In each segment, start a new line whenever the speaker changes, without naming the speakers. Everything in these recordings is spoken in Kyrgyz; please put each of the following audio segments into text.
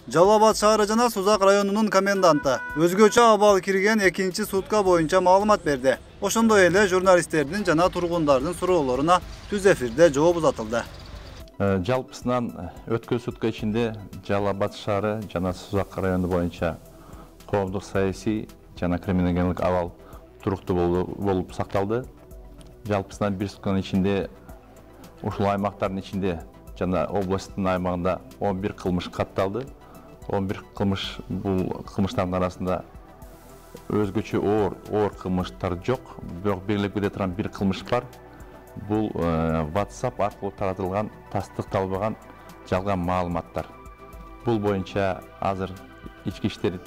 Жалал Абад шаары жана Сузак районунун коменданты өзгөчө абал кирген экинчи сутка боюнча маалымат берди. Ошондой эле журналисттердин жана тургундардын суроолоруна түз эфирде жооп узатылды.
Жалпысынан өткөн сутка ичинде Жалал Абад шаары жана Сузак району боюнча коомдук саясий жана криминогендик абал туруктуу болуп сакталды. Жалпысынан бир сутканын ичинде ушул аймактардын ичинде жана областтын аймагында 11 кылмыш катталды. 11 кылмыш, бул кылмыштардын арасында өзгөчө оор кылмыштар жок, бирок белгилеп кете турган бир кылмыш бар. Бул WhatsApp аркылуу таратылган тастыкталбаган жалган маалыматтар. Бул боюнча азыр ички иштер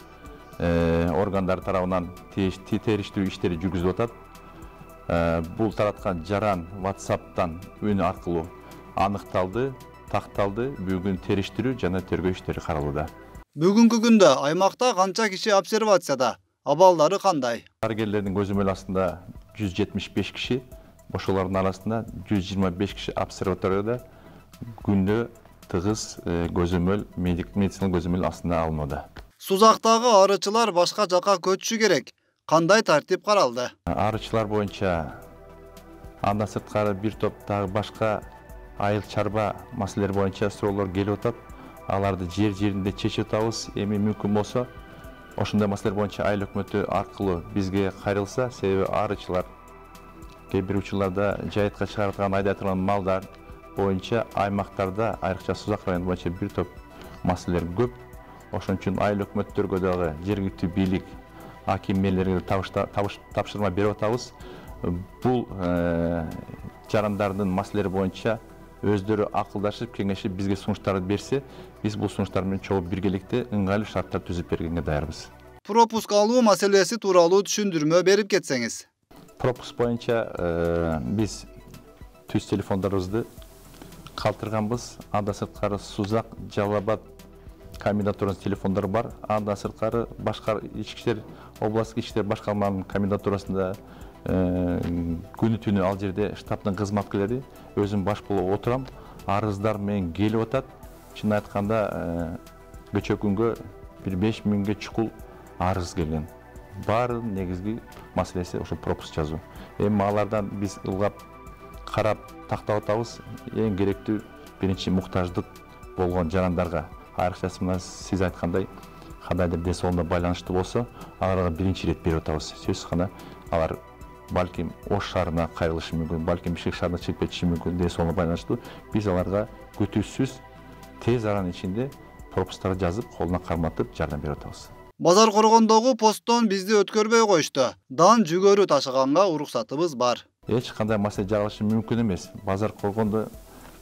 органдары тарабынан териштирүү иштери жүргүзүлүп атат. Бул тараткан жаран WhatsApp'тан үн аркылуу аныкталды, такталды. Бүгүн териштирүү жана тергөө иштери каралууда.
Бүгүнкү күндө аймакта канча киши обсервацияда? Абалдары кандай?
Дарыгерлердин көзөмөл астында 175 киши, ошолордун арасында 125 киши обсерваторияда күндө тыгыз көзөмөл, медициналык көзөмөл астында алынууда.
Сузактагы арычылар башка жака көчүшү керек. Кандай тартип каралды?
Арычылар боюнча андан сырткары бир топ дагы башка айыл чарба маселелер боюнча суроолор келип атат. Аларды жеринде чечип атабыз. Эми мүмкүн болсо ошондой маселелер боюнча айыл өкмөтү аркылуу бизге кайрылса, себеби арычылар кээ бир учурларда жайытка чыгарылган айдай турган малдар боюнча аймактарда, айрыкча Сузак району боюнча бир топ маселелер көп. Ошон үчүн айыл өкмөттөргө дагы жергиликтүү бийлик, аким мэрлерге тапшырма берип атабыз. Бул жарандардын маселелери боюнча өздөрү акылдашып, кеңешип бизге сунуштарды берсе, биз бул сунуштар менен чогуу биргеликте ыңгайлуу шарттар түзүп бергенге даярбыз.
Пропуск алуу маселеси тууралуу түшүндүрмө берип кетсеңиз.
Пропуск боюнча биз түз телефондорубузду калтырганбыз. Андан сырткары Сузак, Жалал Абад комендатурасынын телефондору бар. Андан сырткары башка ички иштер, областтык ички иштер башкарманын комендатурасында күнү түнү ал жерде штабтын кызматкерлери өзүм баш болуп отурам. Арыздар менен келип атат. Чын айтканда көчө күнгө бир 5000 чукул арыз келген. Баарын негизги маселеси ошо пропуск жазуу. Эми алардан биз ылгап карап тактап атабыз. Эң керектүү биринчи муктаждык болгон жарандарга, айрыкча мына сиз айткандай кандайдыр ден соолугуна байланыштуу болсо, аларга биринчи ирет берип атабыз. Сөзсүз гана алар балким Ош шаарына кайрылышы мүмкүн, балким Бишкек шаарына чыгып кетиши мүмкүн, ден соолугуна байланыштуу. Биз аларга күтүүсүз тез аранын ичинде пропусктарды жазып, колуна карматып жардам берип атабыз.
Базар коргондогу посттон бизди өткөрбөй коюшту. Дан жүгөрү ташыганга уруксатыбыз бар.
Эч кандай маселе жаралышы мүмкүн эмес. Базар коргондо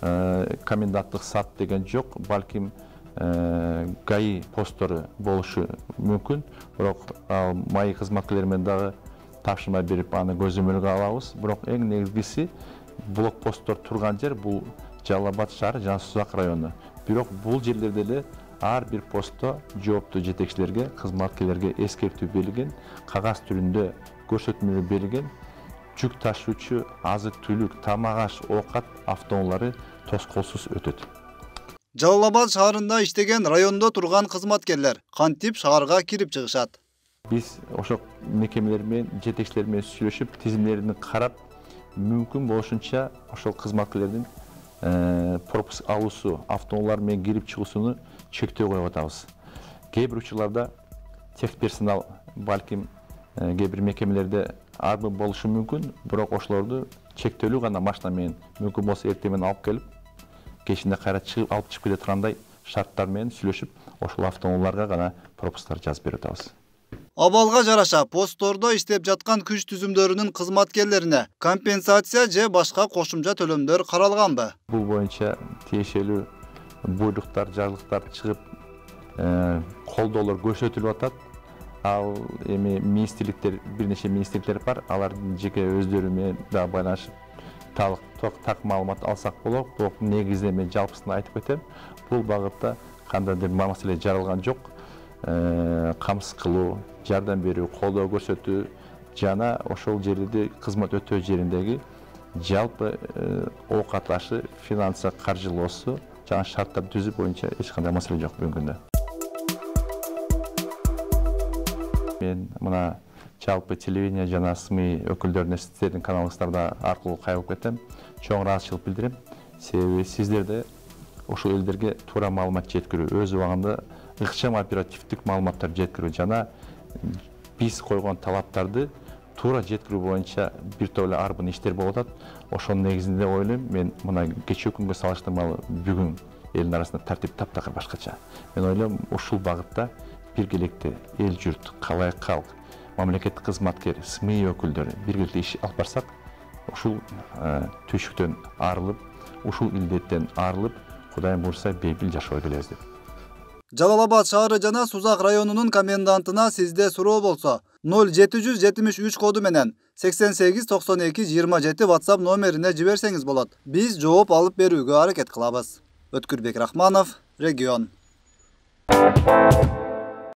коменданттык саат деген жок, балким ГАИ посттору болушу мүмкүн. Бирок маи кызматкерлери менен дагы тапшырма берип аны көзөмөлгө алабыз. Бирок эң негизгиси блокпосттор турган жер бул Жалал Абад шаары жана Сузак району. Бирок бул жерлерде эле ар бир постто жооптуу жетекчилерге, кызматкерлерге эскертүү берилген, кагаз түрүндө көрсөтмөлөр берилген. Жүк ташуучу азык түлүк, тамак аш, оокат автоунаалары тоскоолсуз өтөт.
Жалал Абад шаарында иштеген райондо турган кызматкерлер кантип шаарга кирип чыгышат?
Биз ошо мекемелер менен, жетекчилер менен сүйлөшүп, тизимдерин карап, мүмкүн болушунча ошол кызматкерлердин пропуск алуусу, автоунаалар менен кирип чыгуусуну чектөө коюп атабыз. Кээ бир учурларда техперсонал балким кээ бир мекемелерде арбы болушу мүмкүн, бирок ошолорду чектөлүү гана машина менен мүмкүн болсо эртең менен алып келип, кечинде кайра алып чыгып кете тургандай шарттар менен сүйлөшүп, ошол автоунааларга гана пропусктарды жазып берип атабыз.
Абалга жараша посттордо иштеп жаткан күч түзүмдөрүнүн кызматкерлерине компенсация же башка кошумча төлөмдөр каралганбы?
Бул боюнча тиешелүү буйруктар, жарлыктар чыгып, колдоолор көрсөтүлүп атат. Ал эми министрликтер, бир нече министрликтер бар, алардын жеке өздөрү менен да байланышып так маалымат алсак болот. Бирок негизинен мен жалпысын айтып кетем. Бул багытта кандайдыр маселе жаралган жок. Камсыз кылуу, жардам берүү, колдоо көрсөтүү жана ошол жерде кызмат өтөө жериндеги жалпы оокат ашы, финансы каржылоосу жана шарттар түзүү боюнча эч кандай маселе жок бүгүнкү күндө. Мен мына жалпы телевидение жана СМИ өкүлдөрүнө сиздердин каналыңыздарда аркылуу кайрылып кетем. Чоң ыраазычылык билдирем. Себеби сиздерде ошол элдерге туура маалымат жеткирүү, өз убагында ыкчам оперативдик маалыматтар жеткирүү жана биз койгон талаптарды туура жеткирүү боюнча бир топ эле арбын иштер болуп атат. Ошонун негизинде ойлойм, мен мына кечээ күнгө салыштырмалуу бүгүн элдин арасында тартип таптакыр башкача. Мен ойлойм, ушул багытта биргеликте эл журт, калайык калк, мамлекеттик кызматкер, СМИ өкүлдөрү биргеликте иш алып барсак, ушул түйшүктөн арылып, ушул илдеттен арылып, Кудайым буйрса бейпил жашоо келебиз деп.
Жалал-Абад шаары жана Сузак районунун комендантына сизде суроо болсо 0773 коду менен 88 92 27 WhatsApp номерине жиберсеңиз болот. Биз жооп алып берүүгө аракет кылабыз. Өткүрбек Рахманов, Регион.